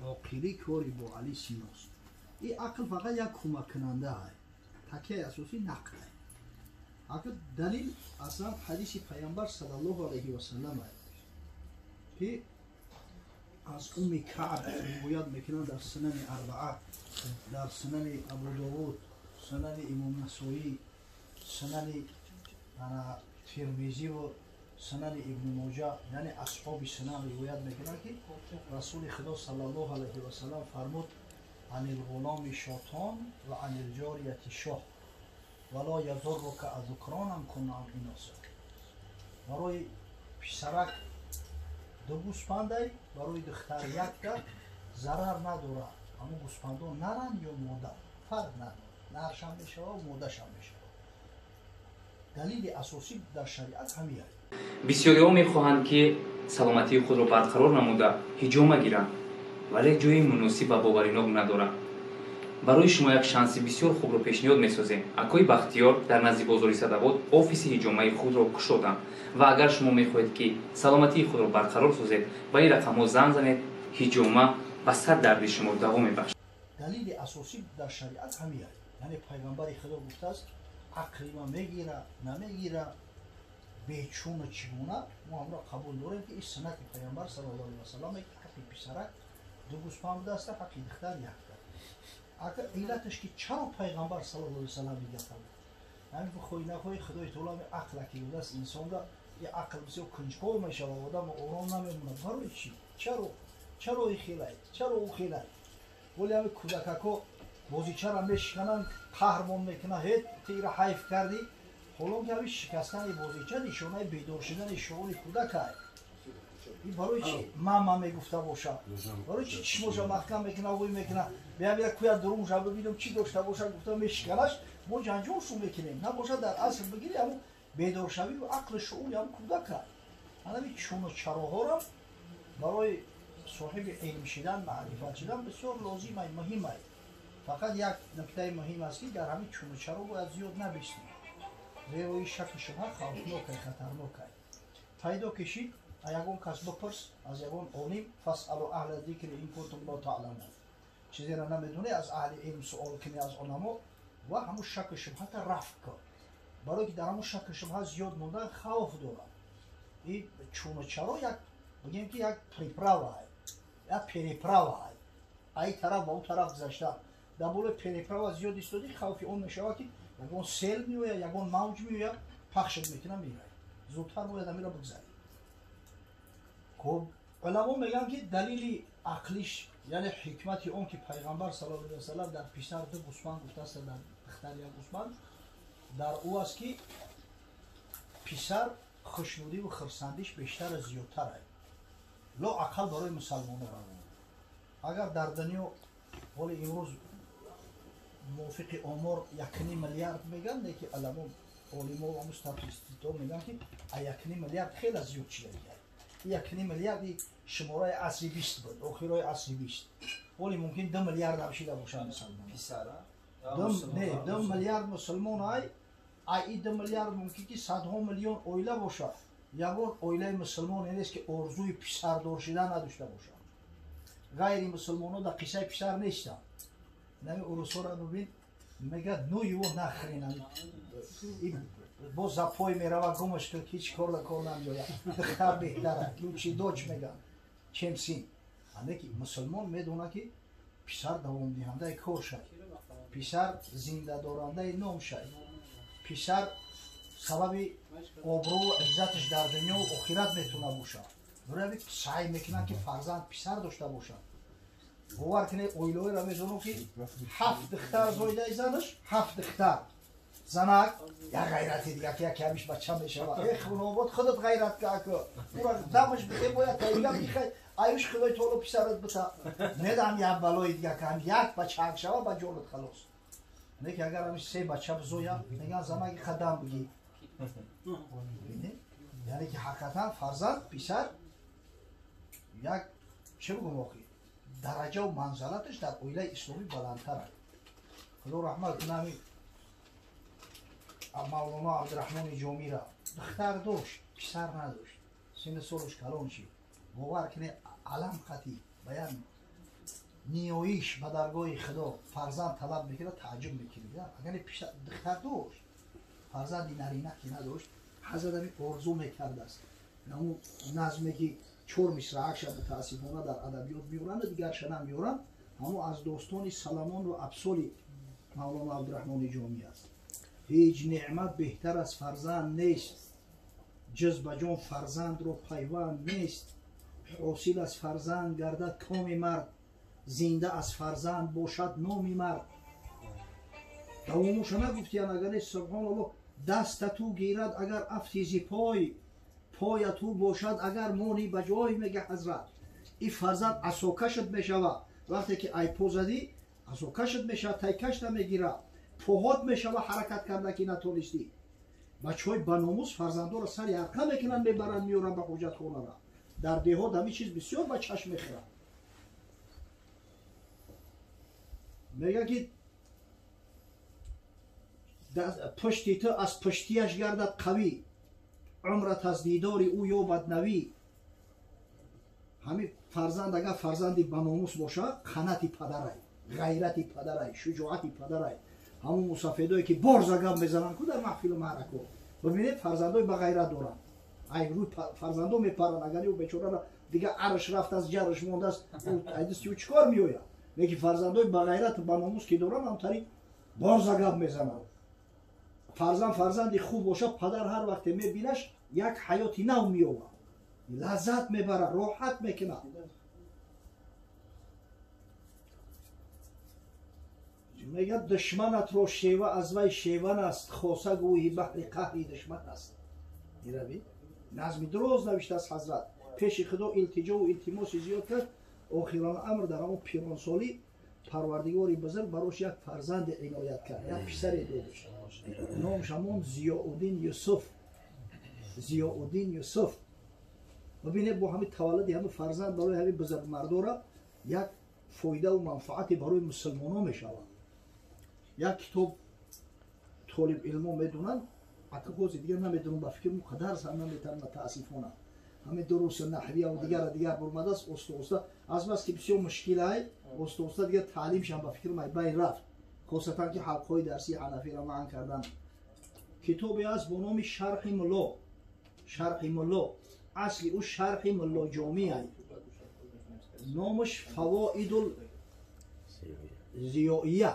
عاقلی کاری با علی سیناست. این عقل فقط یک کمک کننده است. تکیه اساسی نقل است. عقل دلیل اصلا حدیث پیامبر صلی الله علیه و سلم است که از کعب روایت میکنند در سنن اربعه، در سنن ابو داود، سنن امام نسائی، سنن ترمذی و سنن ابن ماجه، یعنی اصحاب سنن روایت میکنند که رسول خدا صلی الله علیه و سلم فرمود عن الغلام شاطان و عن الجاریه شاه ولا یضرک اذکرانم کن عن اناس. برای پسرک دو گوسپنده، برای دختر یک تا ضرر نداره، اما گوسپندا نرن یا ماده فرق نداره، نرشم میشه و مادهشم میشه. دلیل اساسی در شریعت همین است. بسیاری‌ها می‌خواهند که سلامتی خود را برقرار نموده حجامه گیرند، ولی جای مناسب و باورناک ندارند. برای شما یک شانس بسیار خوب را پیشنهاد می‌سازیم. اکوی بختیار در نزد بازار صداباد آفیس حجامه خود را گشودند و اگر شما می‌خواهید که سلامتی خود را برقرار سازید، به این رقم‌ها زنگ زنید. حجامه به صد درد شما دوام می‌بخشد. دلیل اساسی در شریعت همین است. یعنی پیغمبر خدا گفته است عقل ما میگیره نمیگیره بیچون و چگونه ما هم را قبول داریم که این سنت پیامبر صلی الله علیه و سلم که حقی پسرک دو گوسپند است، حقی دختر یک تا. اگر علتش که چرا پیغمبر صلی الله علیه و سلم میگه یعنی بخوای نخوای خدای تعالی عقل که بوده است انسان را یه عقل بسیار کنجکاو میشه و آدم آرام نمیمونه. برای چی؟ چرا این خیلی چرا اون خیلی ولی همه کودککا بازیچه را میشکنن قهرمان میکنه هیت تیره حیف کردی حالا که همین شکستن بازیچه نشانه بیدار شدن شعور کودک است. این برای چی؟ ماما میگفته باشه برای چی چشموشا محکم میکنه وی میکنه بیام یک کویا درون شب ببینم چی داشته باشه گفته میشکنش ما جنجالشو میکنیم نباشه در اصل بگیری همون بیدار شوی و عقل شعوری هم کودک است. همین چون و چراها را برای صاحب علم شدن معرفت شدن بسیار لازم است مهم است. فقط یک نکته مهم است که در همین چون و چرا باید زیاد نبستیم زیرا این شک شبه خوفناک است خطرناک است. پیدا کشید یگان کس بپرس از یگان عالم فاسالوا اهل الذکر ان کنتم لا تعلمون. چیزی را نمیدونی از اهل علم سوال کنی از علما و همون شک شبهه را رفع کن. برای که در همون شک شبهه زیاد موندن خوف داره. این چون و چرا یک بگیم که یک پریپراو است یک پریپراو است ای طرف و اون طرف گذشتن در بول پریپراو زیاد ایستادی خوفی اون میشود که یگان سیل میوید یگان موج میوید پخشت میکنه میره زودتر باید همین را بگذارید. خب علما میگن که دلیل عقلیش یعنی حکمت اون که پیغمبر صلی الله علیه و سلم در پسر دو گوسفند گفته است در دختر یک گوسفند در او است که پسر خوشنودی و خرسندیش بیشتر از زیادتر است. لا عقل برای مسلمانان اگر در دنیا ولی امروز موافق آمار 1.5 میلیارد میگن نه که علما علما و مستفیدین میگن که 1.5 میلیارد خیلی زیاد چیه دیگه 1.5 میلیاردی شماره اصلی 20 بود آخرای اصلی 20 ولی ممکن 2 میلیارد هم شده باشه مسلمان پسرا 2 میلیارد مسلمان ای 2 میلیارد ممکن که صدها میلیون اویله باشه یگان اویله مسلمان نیست که آرزوی پسر دار شدن نداشته باشه. غیر مسلمان ها در قصه پسر نیستن. نمی اروسا را ببین میگه نوی و نخرین با زپای میره و گمش که هیچ کار نمیجاید دختر بهتره یو چی دوچ میگن چمسین همه که مسلمان میدونه که پسر دوام دهنده کار شد پسر زنده دارنده نام شد پسر سبب آبرو و عزتش در دنیا و آخرت میتونه باشه. برای سعی میکنن که فرزند پسر داشته باشه. باور کنه اویلوی را میزنو که 7 دختر زایده زنش 7 دختر زنک یا غیرتی دیگه که یکی همیش بچه میشه ای خانواد خودت غیرت که برای دمش بگه باید تاییگم میخوای ایوش خدای طولو پسرت بتا ندم یک بلای دیگه که هم یک بچه حق شوه با جولت خلاص نه که اگر همیش 3 بچه بزویا میگن زنک خدم بگی یعنی که حقیقتا فرزند پسر یک چه بگم آخی درجه و منزلتش در اویله اسلامی بلندتر است. خدا رحمت کنه مولانا عبدالرحمن جامی را دختر داشت پسر نداشت سن سالش کلان شد باور کنه علم خطی بیان نیایش به درگاه خدا فرزند طلب میکنه تعجب میکنه اگر پیش دختر داشت فرزندی نرینه که نداشت حضرت آرزو میکرده است نمو نظمی که چور مصرعش متاسفانه در ادبیات میورن دیگرش هم میورن اما از دوستان سلمان و ابسال مولانا عبدالرحمن جامی است هیچ نعمت بهتر از فرزند نیست جز به جان فرزند رو پیوند نیست حاصل از فرزند گردد کام مرد زنده از فرزند باشد نام مرد دواموش نگفتی اگر سبحان الله دست تو گیرد اگر افتیزی پای تو باشد اگر مونی بجای میگه حضرت این فرزند عصاکشت میشوه وقتی که ای پو زدی عصاکشت میشه تایکش نمیگیره پوهات میشوه حرکت کرده که نتونستی بچه های بناموس فرزنده را سر یرقه میکنن میبرن میورن به حجت خونه را در دیها دمی چیز بسیار به چشم میخورن میگه که پشتی تو از پشتیش گردد قوی عمرت از دیدار او یابد نوی همین فرزند اگر فرزندی بناموس باشه خنتی پدرای غیرتی پدرای شجاعتی پدرای همون مسافدایی که بارزگم بزنن که در محفل و معرکه ببینید فرزندای به غیرت دارن ای روی فرزندو میپرن اگر او بیچاره را دیگه عرش رفت از جرش مونده است ایدستی چیکار میوید میگه فرزندای به غیرت بناموس که دارن همونطوری بارزگم میزنن فرزندی خوب باشه پدر هر وقت میبینش یک حیاتی نو میوه لذت میبره راحت میکنه میگه دشمنت رو شیوه از وی شیون است خاصه گویی بحر قهری دشمن است میروی نظمی دروز نوشته از حضرت پیش خدا التجا و التماس زیاد کرد آخران امر در همون پیران سالی پروردگاری بزرگ براش یک فرزند عنایت کرد یک پسر دادش نامش همون ضیاءالدین یوسف ببینید با همین تولد همین فرزند برای همین بزرگ مردورا یک فایده و منفعتی برای مسلمانان میشود یک کتاب طالب علم میدونن حتی خوزی دیگر نمیدونن با فکر مقدر هم نمیتونن متاسفانه همین دروس نحوی و دیگر برمده است استا از بس که بسیار مشکل های استا دیگر تعلیمش هم با فکر بین رفت خاصتا که حلقه های درسی حنفی را معن کردن کتابی از با نام شرح ملا اصلی او شرح ملا جامی های نامش فوائد الزیائیه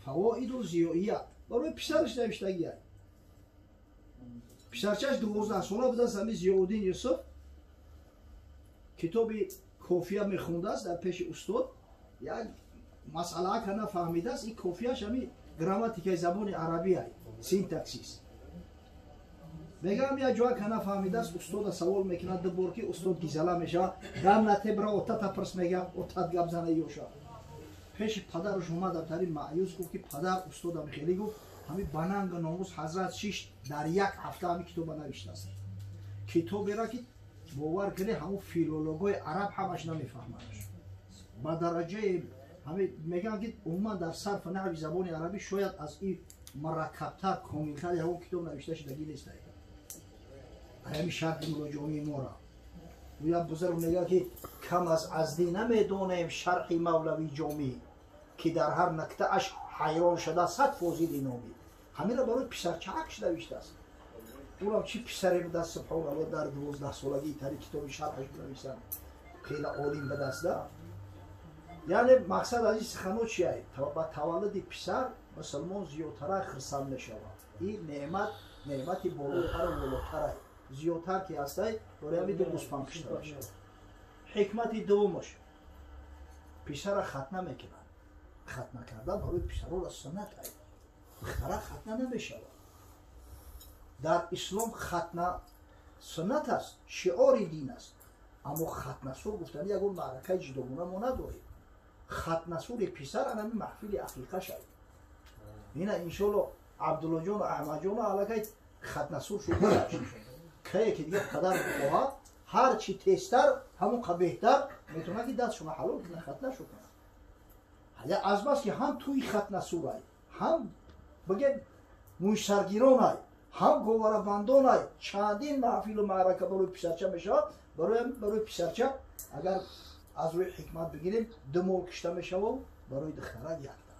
فوائد الزیائیه برای پسرش نوشتگی های پسرچش 12 ساله بوده است همین ضیاءالدین یوسف کتاب کافیه میخونده است در پیش استاد یک مسئله که نفهمیده است این کافیهش همین گراماتیکای زبان عربی های سینتاکسیس میگم یک جا که نفهمیده است استاد سوال میکنه دو که استاد گیزله میشه دم نتبره اوتا تپرس میگه اوتا گپ زنه یوشه پیش پدرش اومد در تاری معیوز گفت که پدر استادم خیلی گفت همین بننگ ناموس حضرت شیش در یک هفته همین کتاب نوشته است کتابی را که باور کنه همون فیلولوگای عرب همش نمیفهمنش با درجه همین میگن که عموما در صرف نحوی زبان عربی شاید از این مرکبتر کاملتر همون کتاب نوشته شدگی نیست همین شرح مراجعه ما را و یا بزرگ میگه که کم از ازدی نمیدونیم شرح مولوی جامی که در هر نکته اش حیران شده 100 فوزیل نامی همین را برای پسرچکش نوشته است اونم چی پسری به دست سبحان الله در 12 سالگی تری کتاب شرحش بنویسن خیلی عالیم به دست ده یعنی مقصد از این سخنو چیه؟ با تولد پسر مسلمان زیادتر خرسان نشود این نعمتی بالاتر و بالاتره زیادتر که هسته برای همین دو گوسفند کشته باشد حکمت دومش پسر ختنه میکنن ختنه کردن برای پسرها را سنت هست دختره ختنه نمیشود در اسلام ختنه سنت است شعار دین است اما ختنه سور گفتن یک معرکه جداگونه ما نداریم ختنه سور پسر همین محفل عقیقه شد اینه انشالله عبدالله جان و احمد جان علاقه ختنه سور شده که دیگه پدر بخواهد هر چی تیزتر همون بهتر میتونه که دستشون حلال کنه ختنه شو کنه حالا از بس که هم توی ختنه سور هم بگه موی سرگیران های ҳам говорабандонай чандин маҳфилу маърака барои писарча мешавад. барои писарча агар аз рӯи ҳикмат бигирем 2 мол кишта мешавад, барои духтара 1 та.